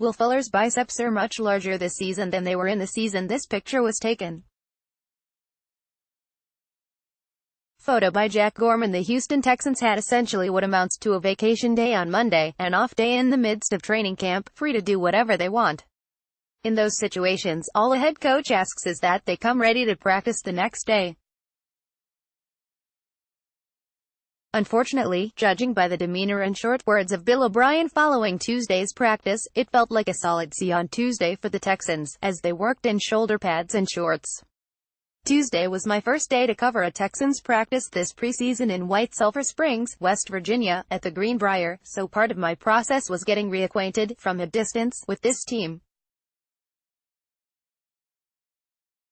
Will Fuller's biceps are much larger this season than they were in the season this picture was taken. Photo by Jack Gorman. The Houston Texans had essentially what amounts to a vacation day on Monday, an off day in the midst of training camp, free to do whatever they want. In those situations, all a head coach asks is that they come ready to practice the next day. Unfortunately, judging by the demeanor and short words of Bill O'Brien following Tuesday's practice, it felt like a solid C on Tuesday for the Texans, as they worked in shoulder pads and shorts. Tuesday was my first day to cover a Texans practice this preseason in White Sulphur Springs, West Virginia, at the Greenbrier, so part of my process was getting reacquainted, from a distance, with this team.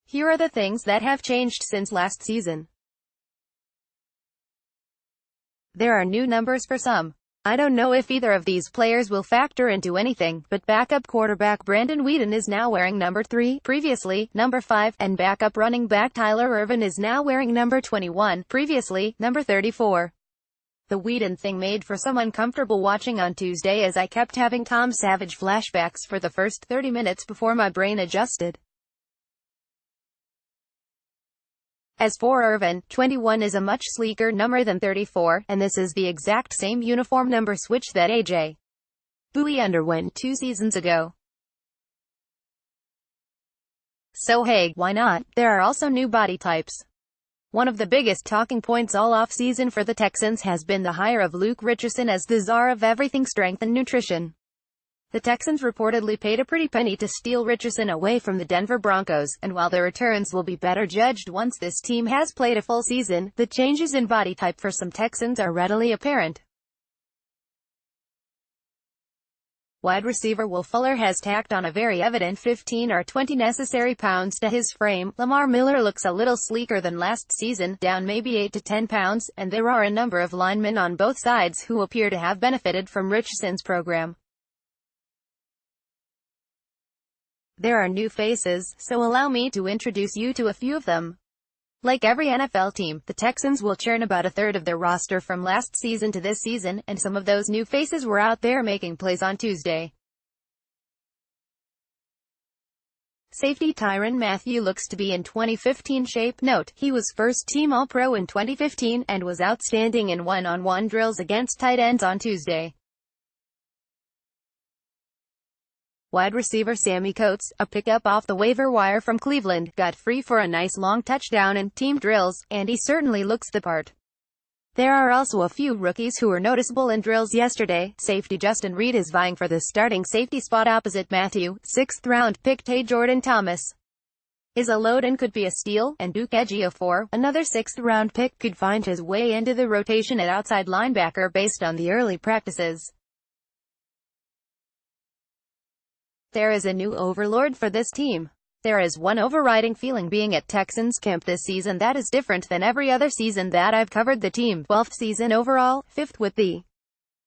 Here are the things that have changed since last season. There are new numbers for some. I don't know if either of these players will factor into anything, but backup quarterback Brandon Weeden is now wearing number 3, previously number 5, and backup running back Tyler Ervin is now wearing number 21, previously number 34. The Weeden thing made for some uncomfortable watching on Tuesday, as I kept having Tom Savage flashbacks for the first 30 minutes before my brain adjusted. As for Ervin, 21 is a much sleeker number than 34, and this is the exact same uniform number switch that A.J. Bowie underwent 2 seasons ago. So hey, why not? There are also new body types. One of the biggest talking points all off-season for the Texans has been the hire of Luke Richardson as the czar of everything strength and nutrition. The Texans reportedly paid a pretty penny to steal Richardson away from the Denver Broncos, and while their returns will be better judged once this team has played a full season, the changes in body type for some Texans are readily apparent. Wide receiver Will Fuller has tacked on a very evident 15 or 20 necessary pounds to his frame. Lamar Miller looks a little sleeker than last season, down maybe 8 to 10 pounds, and there are a number of linemen on both sides who appear to have benefited from Richardson's program. There are new faces, so allow me to introduce you to a few of them. Like every NFL team, the Texans will churn about a third of their roster from last season to this season, and some of those new faces were out there making plays on Tuesday. Safety Tyrann Mathieu looks to be in 2015 shape. Note, he was first-team All-Pro in 2015, and was outstanding in one-on-one drills against tight ends on Tuesday. Wide receiver Sammy Coates, a pickup off the waiver wire from Cleveland, got free for a nice long touchdown in team drills, and he certainly looks the part. There are also a few rookies who were noticeable in drills yesterday. Safety Justin Reed is vying for the starting safety spot opposite Mathieu. 6th-round pick Jordan Thomas is a load and could be a steal, and Duke Ejiofor, another 6th-round pick, could find his way into the rotation at outside linebacker based on the early practices. There is a new overlord for this team. There is one overriding feeling being at Texans camp this season that is different than every other season that I've covered the team. 12th season overall, 5th with the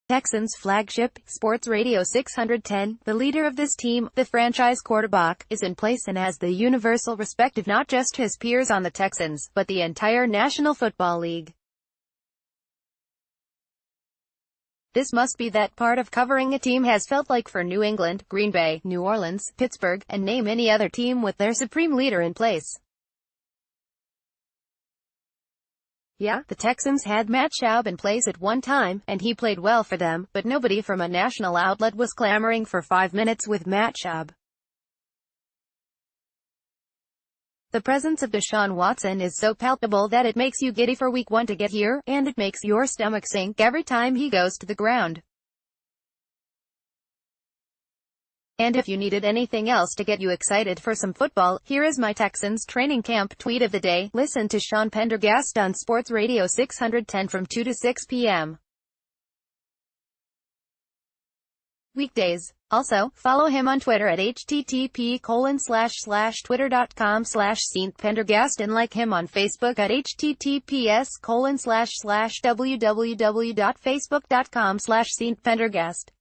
Texans flagship, Sports Radio 610. The leader of this team, the franchise quarterback, is in place and has the universal respect of not just his peers on the Texans, but the entire National Football League. This must be that part of covering a team has felt like for New England, Green Bay, New Orleans, Pittsburgh, and name any other team with their supreme leader in place. Yeah, the Texans had Matt Schaub in place at one time, and he played well for them, but nobody from a national outlet was clamoring for 5 minutes with Matt Schaub. The presence of Deshaun Watson is so palpable that it makes you giddy for week 1 to get here, and it makes your stomach sink every time he goes to the ground. And if you needed anything else to get you excited for some football, here is my Texans training camp tweet of the day. Listen to Sean Pendergast on Sports Radio 610 from 2 to 6 p.m. weekdays. Also, follow him on Twitter at http://twitter.com/StPendergast and like him on Facebook at https://www.facebook.com/StPendergast.